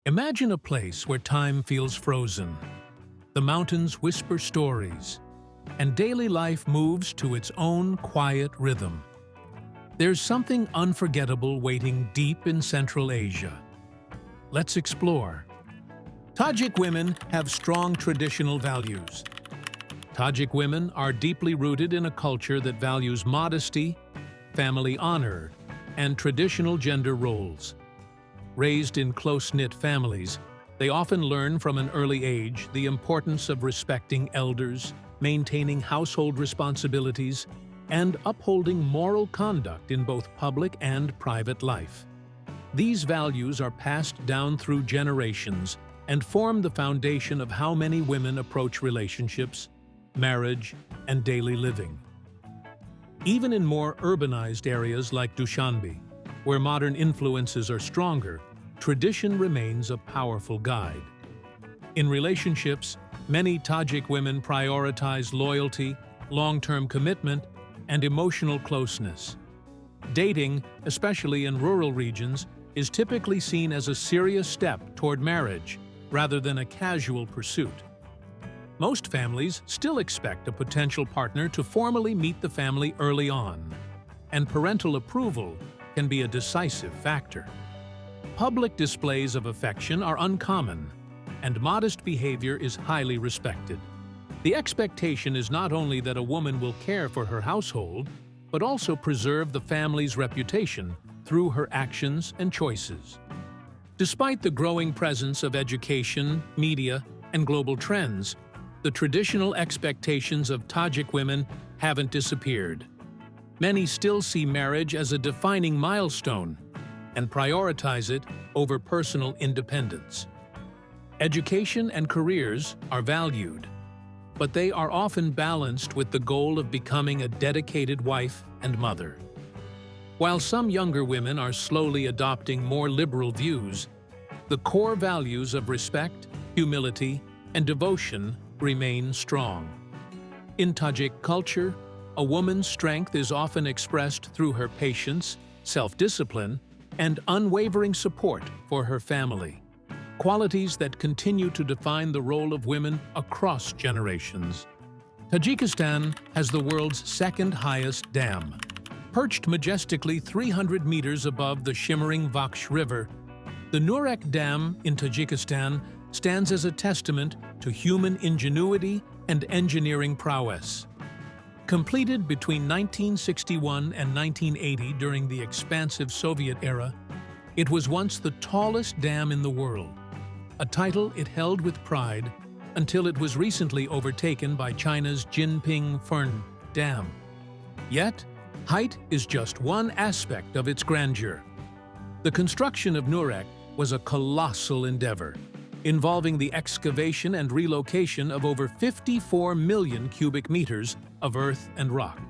Imagine a place where time feels frozen. The mountains whisper stories, and daily life moves to its own quiet rhythm. There's something unforgettable waiting deep in Central Asia. Let's explore. Tajik women have strong traditional values. Tajik women are deeply rooted in a culture that values modesty, family honor, and traditional gender roles. Raised in close-knit families, they often learn from an early age the importance of respecting elders, maintaining household responsibilities, and upholding moral conduct in both public and private life. These values are passed down through generations and form the foundation of how many women approach relationships, marriage, and daily living. Even in more urbanized areas like Dushanbe, where modern influences are stronger, tradition remains a powerful guide. In relationships, many Tajik women prioritize loyalty, long-term commitment, and emotional closeness. Dating, especially in rural regions, is typically seen as a serious step toward marriage, rather than a casual pursuit. Most families still expect a potential partner to formally meet the family early on, and parental approval can be a decisive factor. Public displays of affection are uncommon, and modest behavior is highly respected. The expectation is not only that a woman will care for her household, but also preserve the family's reputation through her actions and choices. Despite the growing presence of education, media, and global trends, the traditional expectations of Tajik women haven't disappeared. Many still see marriage as a defining milestone and prioritize it over personal independence. Education and careers are valued, but they are often balanced with the goal of becoming a dedicated wife and mother. While some younger women are slowly adopting more liberal views, the core values of respect, humility, and devotion remain strong. In Tajik culture, a woman's strength is often expressed through her patience, self-discipline, and unwavering support for her family, qualities that continue to define the role of women across generations. Tajikistan has the world's second highest dam. Perched majestically 300 meters above the shimmering Vaksh River, the Nurek Dam in Tajikistan stands as a testament to human ingenuity and engineering prowess. Completed between 1961 and 1980 during the expansive Soviet era, it was once the tallest dam in the world, a title it held with pride until it was recently overtaken by China's Jinping Fern Dam. Yet, height is just one aspect of its grandeur. The construction of Nurek was a colossal endeavor, involving the excavation and relocation of over 54 million cubic meters of earth and rock.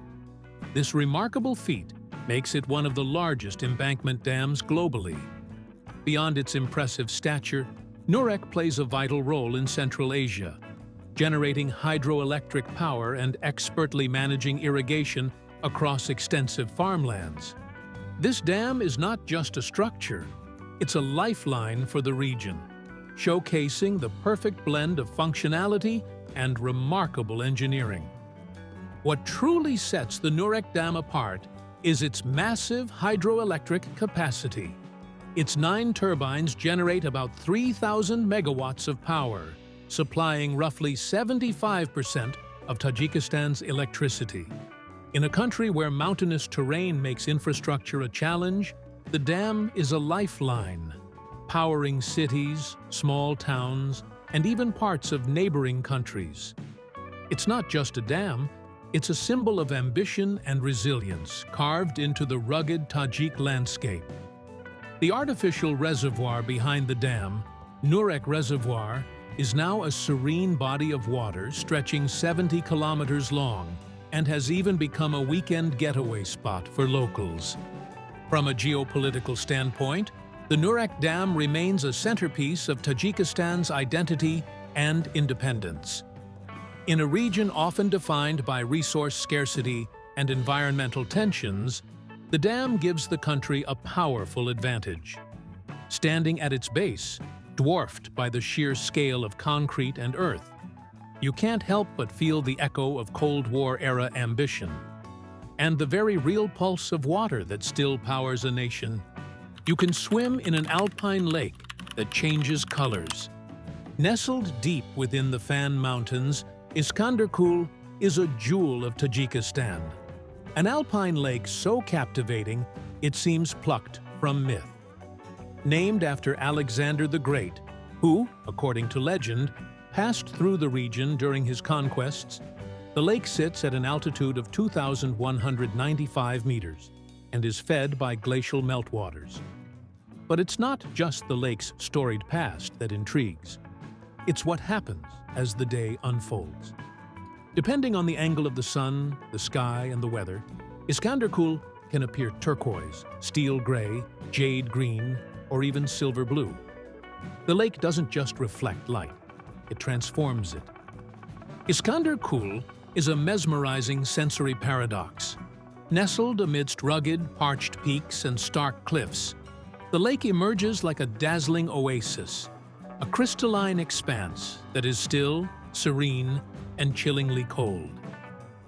This remarkable feat makes it one of the largest embankment dams globally. Beyond its impressive stature, Nurek plays a vital role in Central Asia, generating hydroelectric power and expertly managing irrigation across extensive farmlands. This dam is not just a structure, it's a lifeline for the region, showcasing the perfect blend of functionality and remarkable engineering. What truly sets the Nurek Dam apart is its massive hydroelectric capacity. Its 9 turbines generate about 3,000 megawatts of power, supplying roughly 75% of Tajikistan's electricity. In a country where mountainous terrain makes infrastructure a challenge, the dam is a lifeline, powering cities, small towns, and even parts of neighboring countries. It's not just a dam, it's a symbol of ambition and resilience carved into the rugged Tajik landscape. The artificial reservoir behind the dam, Nurek Reservoir, is now a serene body of water stretching 70 kilometers long and has even become a weekend getaway spot for locals. From a geopolitical standpoint, the Nurek Dam remains a centerpiece of Tajikistan's identity and independence. In a region often defined by resource scarcity and environmental tensions, the dam gives the country a powerful advantage. Standing at its base, dwarfed by the sheer scale of concrete and earth. You can't help but feel the echo of Cold War-era ambition, and the very real pulse of water that still powers a nation. You can swim in an alpine lake that changes colors. Nestled deep within the Fan Mountains, Iskanderkul is a jewel of Tajikistan. An alpine lake so captivating, it seems plucked from myth. Named after Alexander the Great, who, according to legend, passed through the region during his conquests, the lake sits at an altitude of 2,195 meters and is fed by glacial meltwaters. But it's not just the lake's storied past that intrigues. It's what happens as the day unfolds. Depending on the angle of the sun, the sky, and the weather, Iskanderkul can appear turquoise, steel gray, jade green, or even silver blue. The lake doesn't just reflect light, it transforms it. Iskanderkul is a mesmerizing sensory paradox. Nestled amidst rugged, parched peaks and stark cliffs, the lake emerges like a dazzling oasis, a crystalline expanse that is still, serene, and chillingly cold.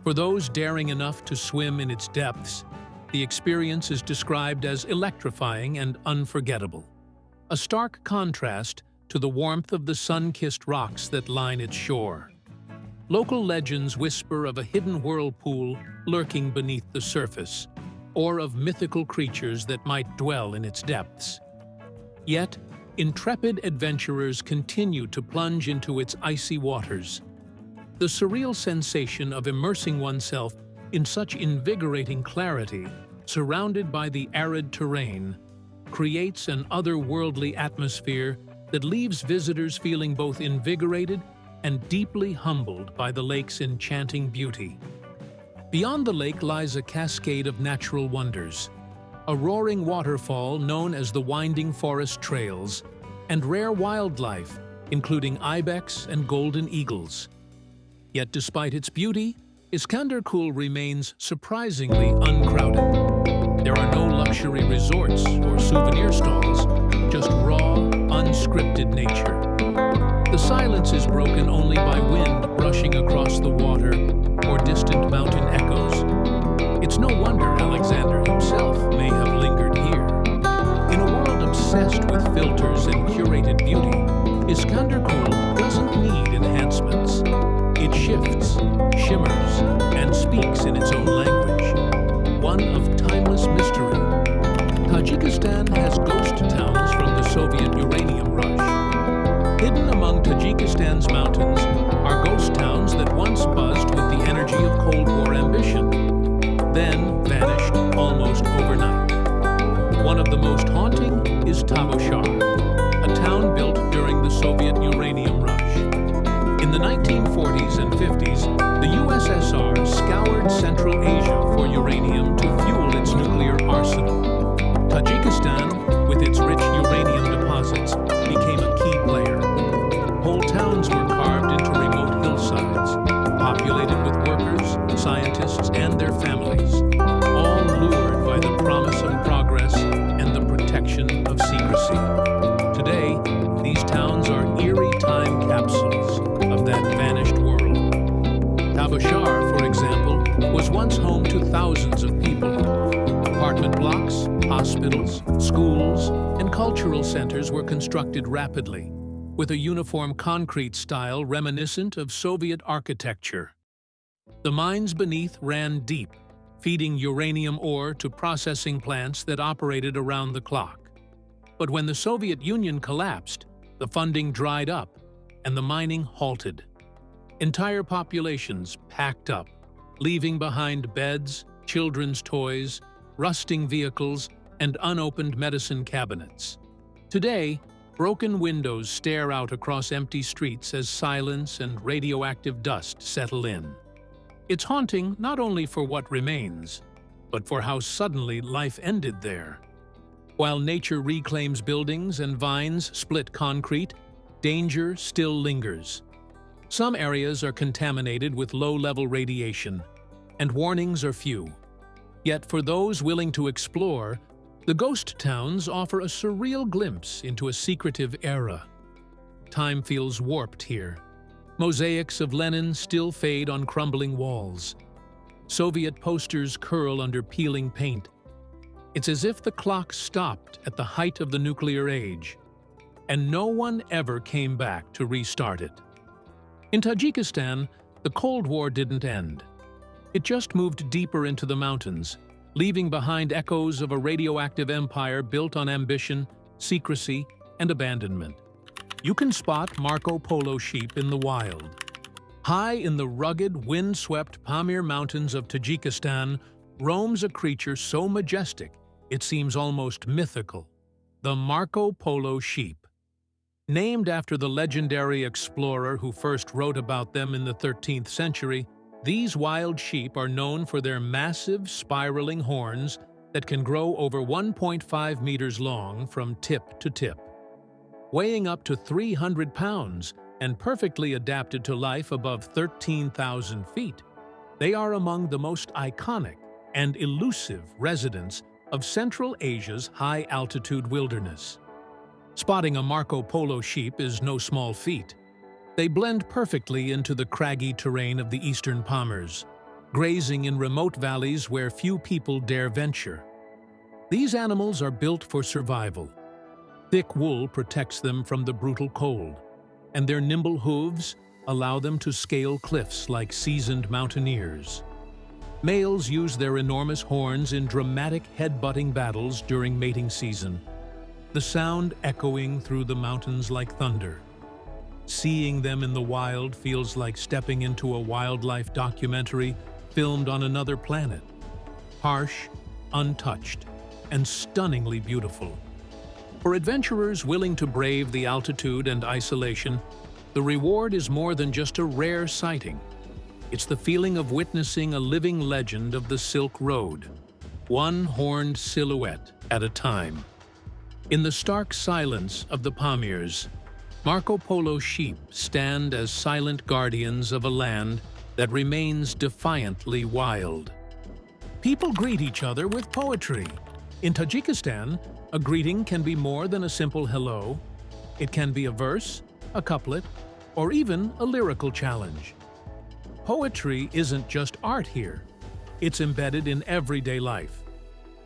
For those daring enough to swim in its depths, the experience is described as electrifying and unforgettable, a stark contrast to the warmth of the sun-kissed rocks that line its shore. Local legends whisper of a hidden whirlpool lurking beneath the surface, or of mythical creatures that might dwell in its depths. Yet, intrepid adventurers continue to plunge into its icy waters. The surreal sensation of immersing oneself in such invigorating clarity, surrounded by the arid terrain, creates an otherworldly atmosphere that leaves visitors feeling both invigorated and deeply humbled by the lake's enchanting beauty. Beyond the lake lies a cascade of natural wonders, a roaring waterfall known as the Winding Forest Trails, and rare wildlife, including ibex and golden eagles. Yet despite its beauty, Iskanderkul remains surprisingly uncrowded. There are no luxury resorts or souvenir stalls, just raw, unscripted nature. The silence is broken only by wind brushing across the water or distant mountain echoes. It's no wonder Alexander himself may have lingered here. In a world obsessed with filters and curated beauty, Iskanderkul doesn't need enhancements. It shifts, shimmers, and speaks in its own language, one of timeless mystery. Tajikistan has ghost towns from the Soviet uranium rush. Hidden among Tajikistan's mountains are ghost towns that once buzzed with the energy of Cold War ambition, then vanished almost overnight. One of the most haunting is Tavushar, a town built during the Soviet uranium rush. In the 1940s and 50s, the USSR scoured Central Asia for uranium to fuel its nuclear arsenal. Tajikistan, with its rich uranium deposits, became a key player. Whole towns were carved into remote hillsides, populated with workers, scientists, and their families, all lured by the promise of progress and the protection of secrecy. Today, these towns are eerie time capsules of that vanished world. Tavushar, for example, was once home to thousands of people. Apartment blocks, hospitals, schools, and cultural centers were constructed rapidly, with a uniform concrete style reminiscent of Soviet architecture. The mines beneath ran deep, feeding uranium ore to processing plants that operated around the clock. But when the Soviet Union collapsed, the funding dried up, and the mining halted. Entire populations packed up, leaving behind beds, children's toys, rusting vehicles, and unopened medicine cabinets. Today, broken windows stare out across empty streets as silence and radioactive dust settle in. It's haunting not only for what remains, but for how suddenly life ended there. While nature reclaims buildings and vines split concrete, danger still lingers. Some areas are contaminated with low-level radiation, and warnings are few. Yet for those willing to explore, the ghost towns offer a surreal glimpse into a secretive era. time feels warped here. Mosaics of Lenin still fade on crumbling walls. Soviet posters curl under peeling paint. It's as if the clock stopped at the height of the nuclear age, and no one ever came back to restart it. In Tajikistan, the Cold War didn't end. It just moved deeper into the mountains, leaving behind echoes of a radioactive empire built on ambition, secrecy, and abandonment. You can spot Marco Polo sheep in the wild. High in the rugged, wind-swept Pamir Mountains of Tajikistan roams a creature so majestic it seems almost mythical: the Marco Polo sheep. Named after the legendary explorer who first wrote about them in the 13th century, these wild sheep are known for their massive, spiraling horns that can grow over 1.5 meters long from tip to tip. Weighing up to 300 pounds and perfectly adapted to life above 13,000 feet, they are among the most iconic and elusive residents of Central Asia's high-altitude wilderness. Spotting a Marco Polo sheep is no small feat. They blend perfectly into the craggy terrain of the eastern Pamirs, grazing in remote valleys where few people dare venture. These animals are built for survival. Thick wool protects them from the brutal cold, and their nimble hooves allow them to scale cliffs like seasoned mountaineers. Males use their enormous horns in dramatic head-butting battles during mating season, the sound echoing through the mountains like thunder. Seeing them in the wild feels like stepping into a wildlife documentary filmed on another planet. Harsh, untouched, and stunningly beautiful. For adventurers willing to brave the altitude and isolation, the reward is more than just a rare sighting. It's the feeling of witnessing a living legend of the Silk Road, one horned silhouette at a time. In the stark silence of the Pamirs, Marco Polo sheep stand as silent guardians of a land that remains defiantly wild. People greet each other with poetry. In Tajikistan, a greeting can be more than a simple hello. It can be a verse, a couplet, or even a lyrical challenge. Poetry isn't just art here. It's embedded in everyday life.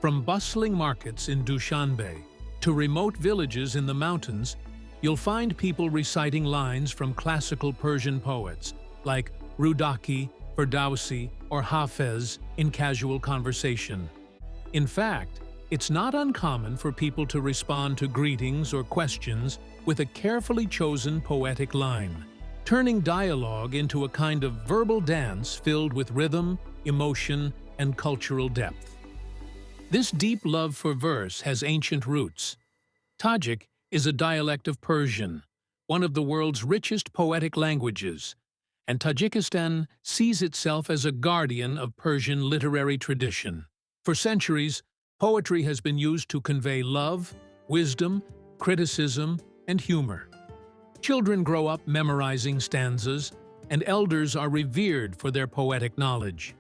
From bustling markets in Dushanbe to remote villages in the mountains, you'll find people reciting lines from classical Persian poets like Rudaki, Ferdowsi, or Hafez in casual conversation. In fact, it's not uncommon for people to respond to greetings or questions with a carefully chosen poetic line, turning dialogue into a kind of verbal dance filled with rhythm, emotion, and cultural depth. This deep love for verse has ancient roots. Tajik is a dialect of Persian, one of the world's richest poetic languages, and Tajikistan sees itself as a guardian of Persian literary tradition. For centuries, poetry has been used to convey love, wisdom, criticism, and humor. Children grow up memorizing stanzas, and elders are revered for their poetic knowledge.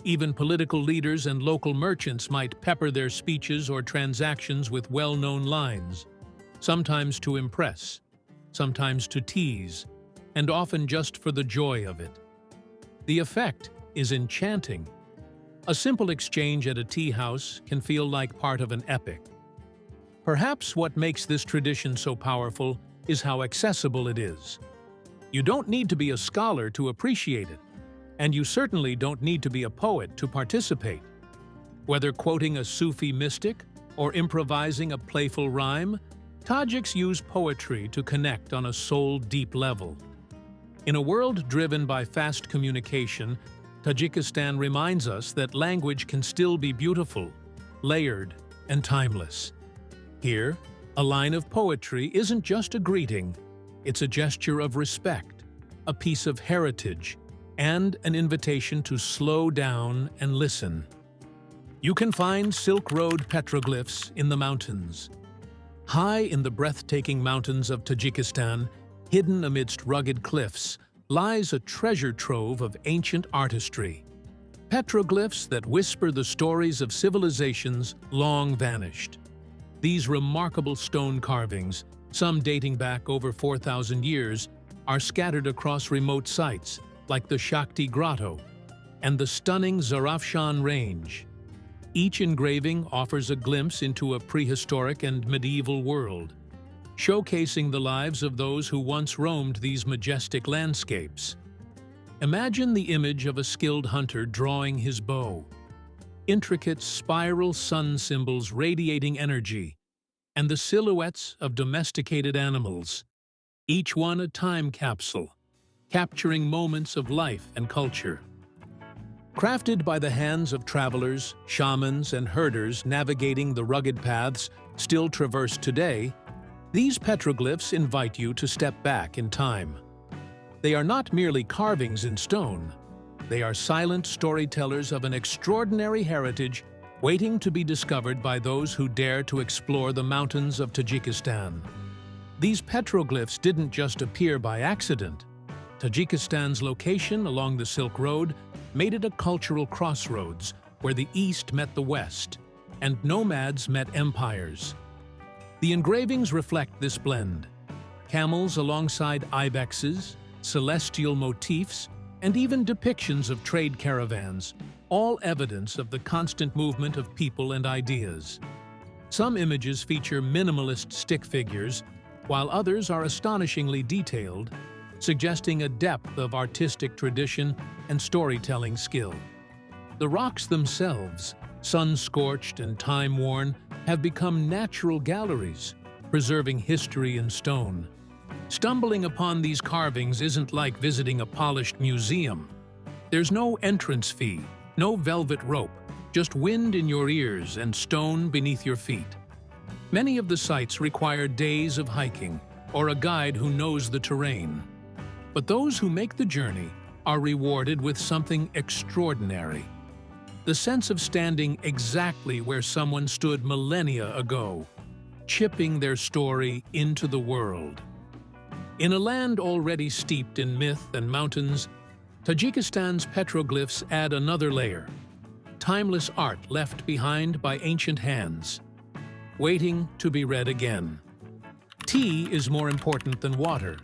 Even political leaders and local merchants might pepper their speeches or transactions with well-known lines, sometimes to impress, sometimes to tease, and often just for the joy of it. The effect is enchanting. A simple exchange at a tea house can feel like part of an epic. Perhaps what makes this tradition so powerful is how accessible it is. You don't need to be a scholar to appreciate it, and you certainly don't need to be a poet to participate. Whether quoting a Sufi mystic or improvising a playful rhyme, Tajiks use poetry to connect on a soul-deep level. In a world driven by fast communication, Tajikistan reminds us that language can still be beautiful, layered, and timeless. Here, a line of poetry isn't just a greeting, it's a gesture of respect, a piece of heritage, and an invitation to slow down and listen. You can find Silk Road petroglyphs in the mountains. High in the breathtaking mountains of Tajikistan, hidden amidst rugged cliffs, lies a treasure trove of ancient artistry. Petroglyphs that whisper the stories of civilizations long vanished. These remarkable stone carvings, some dating back over 4,000 years, are scattered across remote sites like the Shakti Grotto and the stunning Zarafshan Range. Each engraving offers a glimpse into a prehistoric and medieval world, showcasing the lives of those who once roamed these majestic landscapes. Imagine the image of a skilled hunter drawing his bow, intricate spiral sun symbols radiating energy, and the silhouettes of domesticated animals, each one a time capsule, capturing moments of life and culture. Crafted by the hands of travelers, shamans, and herders navigating the rugged paths still traversed today, these petroglyphs invite you to step back in time. They are not merely carvings in stone. They are silent storytellers of an extraordinary heritage waiting to be discovered by those who dare to explore the mountains of Tajikistan. These petroglyphs didn't just appear by accident. Tajikistan's location along the Silk Road made it a cultural crossroads where the East met the West, and nomads met empires. The engravings reflect this blend. Camels alongside ibexes, celestial motifs, and even depictions of trade caravans, all evidence of the constant movement of people and ideas. Some images feature minimalist stick figures, while others are astonishingly detailed, suggesting a depth of artistic tradition and storytelling skill. The rocks themselves, sun-scorched and time-worn, have become natural galleries, preserving history in stone. Stumbling upon these carvings isn't like visiting a polished museum. There's no entrance fee, no velvet rope, just wind in your ears and stone beneath your feet. Many of the sites require days of hiking or a guide who knows the terrain. But those who make the journey are rewarded with something extraordinary. The sense of standing exactly where someone stood millennia ago, chipping their story into the world. In a land already steeped in myth and mountains, Tajikistan's petroglyphs add another layer, timeless art left behind by ancient hands, waiting to be read again. Tea is more important than water.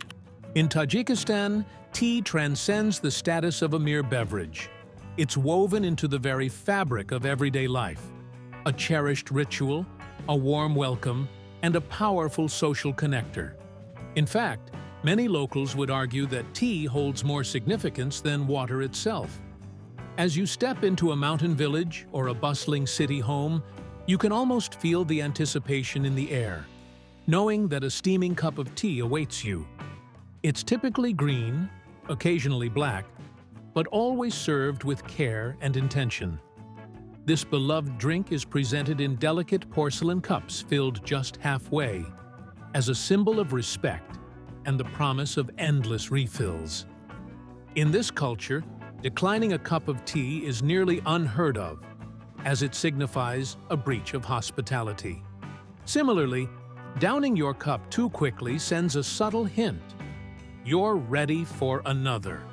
In Tajikistan, tea transcends the status of a mere beverage. It's woven into the very fabric of everyday life, a cherished ritual, a warm welcome, and a powerful social connector. In fact, many locals would argue that tea holds more significance than water itself. As you step into a mountain village or a bustling city home, you can almost feel the anticipation in the air, knowing that a steaming cup of tea awaits you. It's typically green, occasionally black, but always served with care and intention. This beloved drink is presented in delicate porcelain cups filled just halfway, as a symbol of respect and the promise of endless refills. In this culture, declining a cup of tea is nearly unheard of, as it signifies a breach of hospitality. Similarly, downing your cup too quickly sends a subtle hint. You're ready for another.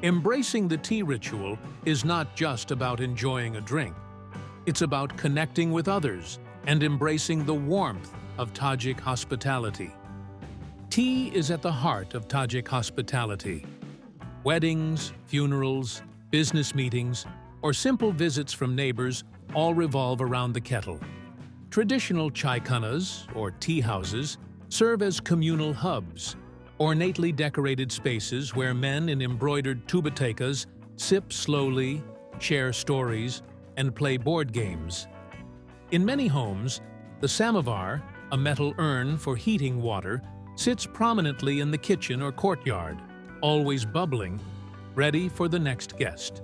Embracing the tea ritual is not just about enjoying a drink. It's about connecting with others and embracing the warmth of Tajik hospitality. Tea is at the heart of Tajik hospitality. Weddings, funerals, business meetings, or simple visits from neighbors all revolve around the kettle. Traditional chaikhanas, or tea houses, serve as communal hubs, ornately decorated spaces where men in embroidered tubatekas sip slowly, share stories, and play board games. In many homes, the samovar, a metal urn for heating water, sits prominently in the kitchen or courtyard, always bubbling, ready for the next guest.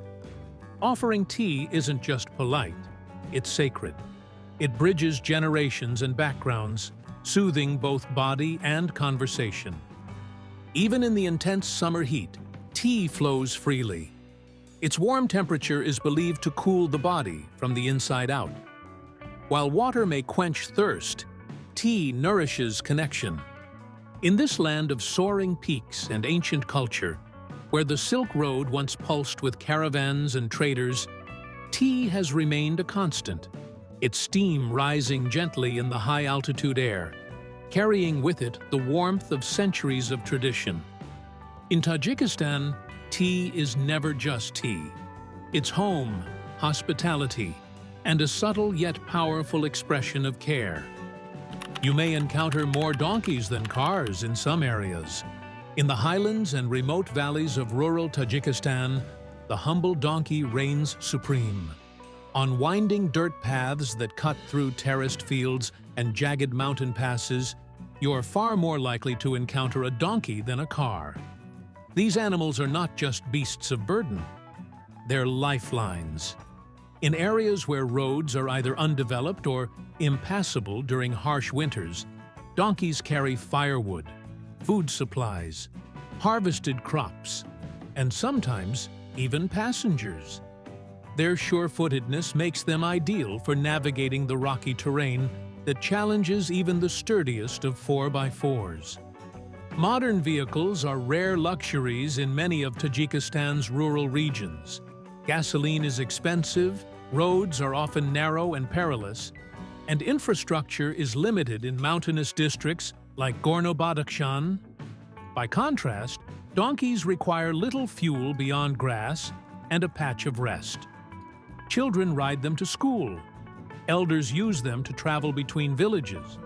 Offering tea isn't just polite, it's sacred. It bridges generations and backgrounds, soothing both body and conversation. Even in the intense summer heat, tea flows freely. Its warm temperature is believed to cool the body from the inside out. While water may quench thirst, tea nourishes connection. In this land of soaring peaks and ancient culture, where the Silk Road once pulsed with caravans and traders, tea has remained a constant, its steam rising gently in the high-altitude air, carrying with it the warmth of centuries of tradition. In Tajikistan, tea is never just tea. It's home, hospitality, and a subtle yet powerful expression of care. You may encounter more donkeys than cars in some areas. In the highlands and remote valleys of rural Tajikistan, the humble donkey reigns supreme. On winding dirt paths that cut through terraced fields and jagged mountain passes, you're far more likely to encounter a donkey than a car. These animals are not just beasts of burden. They're lifelines. In areas where roads are either undeveloped or impassable during harsh winters, donkeys carry firewood, food supplies, harvested crops, and sometimes even passengers. Their sure-footedness makes them ideal for navigating the rocky terrain that challenges even the sturdiest of 4x4s. Modern vehicles are rare luxuries in many of Tajikistan's rural regions. Gasoline is expensive, roads are often narrow and perilous, and infrastructure is limited in mountainous districts like Gorno-Badakhshan. By contrast, donkeys require little fuel beyond grass and a patch of rest. Children ride them to school, elders use them to travel between villages,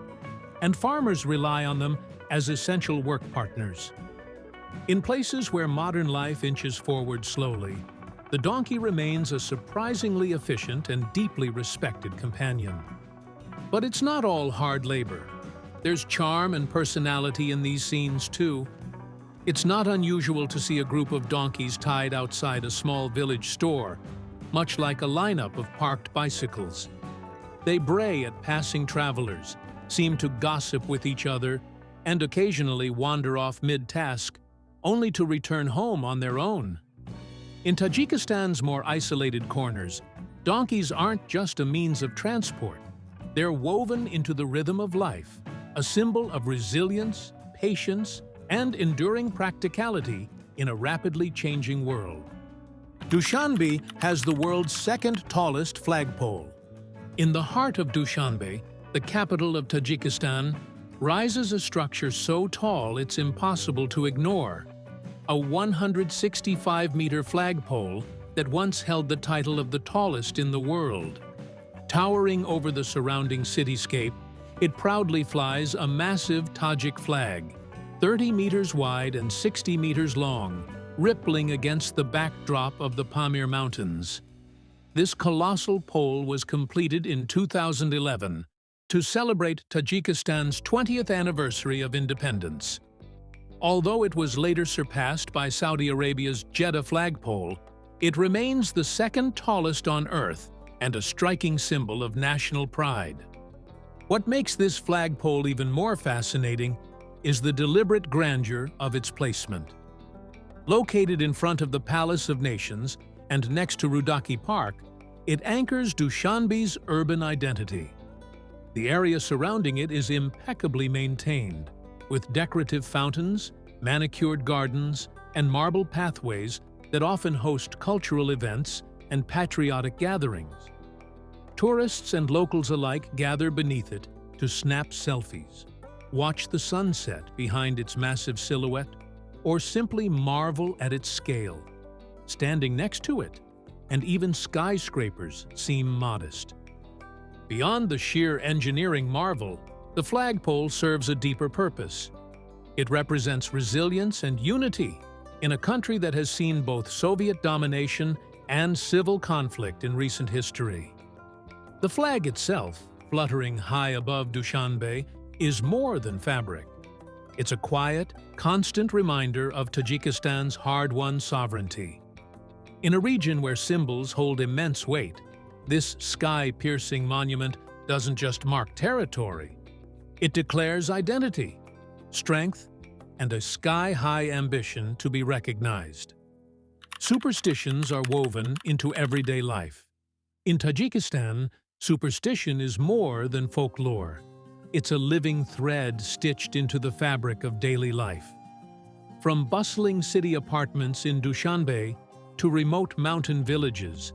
and farmers rely on them as essential work partners. In places where modern life inches forward slowly, the donkey remains a surprisingly efficient and deeply respected companion. But it's not all hard labor. There's charm and personality in these scenes too. It's not unusual to see a group of donkeys tied outside a small village store, much like a lineup of parked bicycles. They bray at passing travelers, seem to gossip with each other, and occasionally wander off mid-task, only to return home on their own. In Tajikistan's more isolated corners, donkeys aren't just a means of transport. They're woven into the rhythm of life, a symbol of resilience, patience, and enduring practicality in a rapidly changing world. Dushanbe has the world's second tallest flagpole. In the heart of Dushanbe, the capital of Tajikistan, rises a structure so tall it's impossible to ignore. A 165-meter flagpole that once held the title of the tallest in the world. Towering over the surrounding cityscape, it proudly flies a massive Tajik flag, 30 meters wide and 60 meters long, rippling against the backdrop of the Pamir Mountains. This colossal pole was completed in 2011 to celebrate Tajikistan's 20th anniversary of independence. Although it was later surpassed by Saudi Arabia's Jeddah flagpole, it remains the second tallest on Earth and a striking symbol of national pride. What makes this flagpole even more fascinating is the deliberate grandeur of its placement. Located in front of the Palace of Nations and next to Rudaki Park, it anchors Dushanbe's urban identity. The area surrounding it is impeccably maintained, with decorative fountains, manicured gardens, and marble pathways that often host cultural events and patriotic gatherings. Tourists and locals alike gather beneath it to snap selfies, watch the sunset behind its massive silhouette, or simply marvel at its scale. Standing next to it, and even skyscrapers seem modest. Beyond the sheer engineering marvel, the flagpole serves a deeper purpose. It represents resilience and unity in a country that has seen both Soviet domination and civil conflict in recent history. The flag itself, fluttering high above Dushanbe, is more than fabric. It's a quiet, constant reminder of Tajikistan's hard-won sovereignty. In a region where symbols hold immense weight, this sky-piercing monument doesn't just mark territory. It declares identity, strength, and a sky-high ambition to be recognized. Superstitions are woven into everyday life. In Tajikistan, superstition is more than folklore. It's a living thread stitched into the fabric of daily life. From bustling city apartments in Dushanbe to remote mountain villages,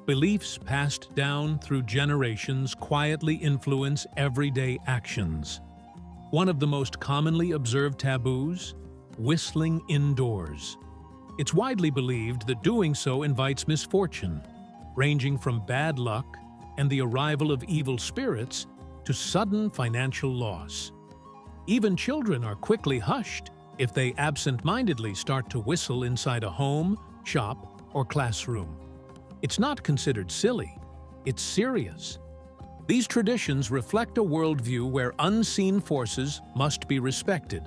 beliefs passed down through generations quietly influence everyday actions. One of the most commonly observed taboos? Whistling indoors. It's widely believed that doing so invites misfortune, ranging from bad luck and the arrival of evil spirits to sudden financial loss. Even children are quickly hushed if they absent-mindedly start to whistle inside a home, shop, or classroom. It's not considered silly, it's serious. These traditions reflect a worldview where unseen forces must be respected,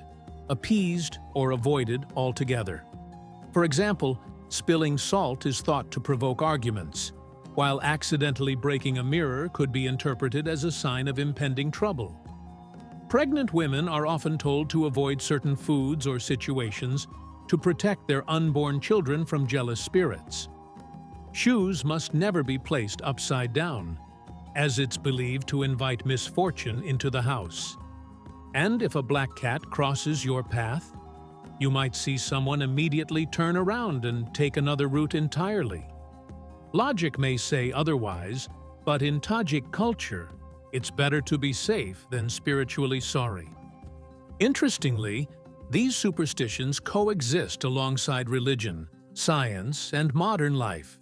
appeased, or avoided altogether. For example, spilling salt is thought to provoke arguments, while accidentally breaking a mirror could be interpreted as a sign of impending trouble. Pregnant women are often told to avoid certain foods or situations to protect their unborn children from jealous spirits. Shoes must never be placed upside down, as it's believed to invite misfortune into the house. And if a black cat crosses your path, you might see someone immediately turn around and take another route entirely. Logic may say otherwise, but in Tajik culture, it's better to be safe than spiritually sorry. Interestingly, these superstitions coexist alongside religion, science, and modern life.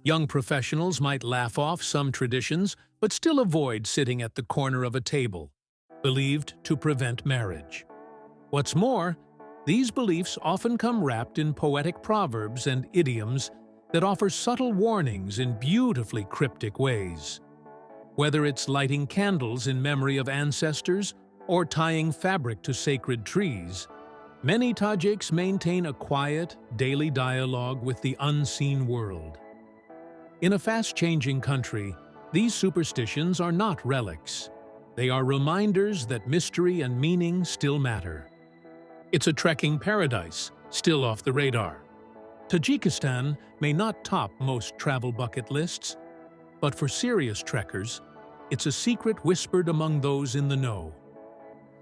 Young professionals might laugh off some traditions, but still avoid sitting at the corner of a table, believed to prevent marriage. What's more, these beliefs often come wrapped in poetic proverbs and idioms that offer subtle warnings in beautifully cryptic ways. Whether it's lighting candles in memory of ancestors or tying fabric to sacred trees, many Tajiks maintain a quiet, daily dialogue with the unseen world. In a fast-changing country, these superstitions are not relics. They are reminders that mystery and meaning still matter. It's a trekking paradise, still off the radar. Tajikistan may not top most travel bucket lists, but for serious trekkers, it's a secret whispered among those in the know.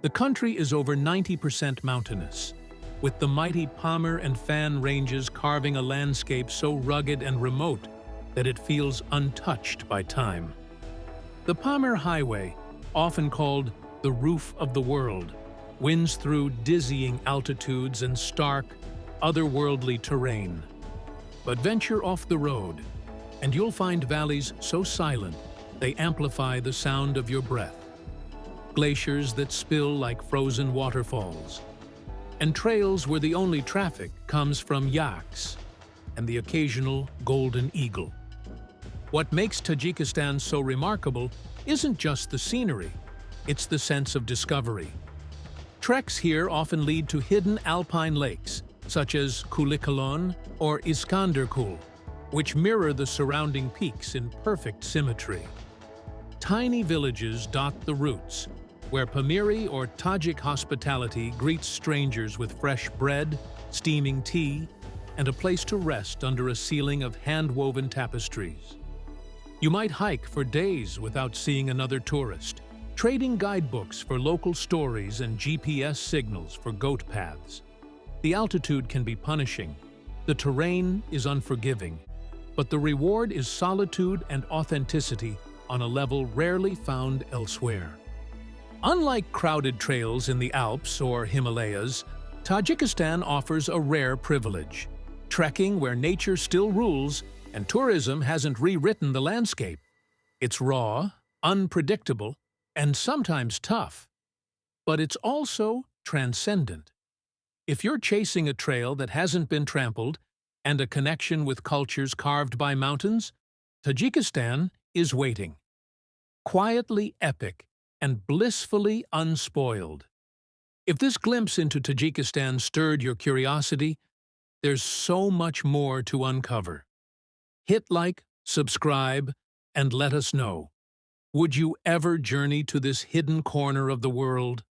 The country is over 90% mountainous, with the mighty Pamir and Fan ranges carving a landscape so rugged and remote that it feels untouched by time. The Pamir Highway, often called the roof of the world, winds through dizzying altitudes and stark, otherworldly terrain. But venture off the road, and you'll find valleys so silent they amplify the sound of your breath, glaciers that spill like frozen waterfalls, and trails where the only traffic comes from yaks and the occasional golden eagle. What makes Tajikistan so remarkable isn't just the scenery, it's the sense of discovery. Treks here often lead to hidden alpine lakes, such as Kulikalon or Iskanderkul, which mirror the surrounding peaks in perfect symmetry. Tiny villages dot the routes, where Pamiri or Tajik hospitality greets strangers with fresh bread, steaming tea, and a place to rest under a ceiling of hand-woven tapestries. You might hike for days without seeing another tourist, trading guidebooks for local stories and GPS signals for goat paths. The altitude can be punishing, the terrain is unforgiving, but the reward is solitude and authenticity on a level rarely found elsewhere. Unlike crowded trails in the Alps or Himalayas, Tajikistan offers a rare privilege: trekking where nature still rules and tourism hasn't rewritten the landscape. It's raw, unpredictable, and sometimes tough, but it's also transcendent. If you're chasing a trail that hasn't been trampled and a connection with cultures carved by mountains, Tajikistan is waiting. Quietly epic and blissfully unspoiled. If this glimpse into Tajikistan stirred your curiosity, there's so much more to uncover. Hit like, subscribe, and let us know. Would you ever journey to this hidden corner of the world?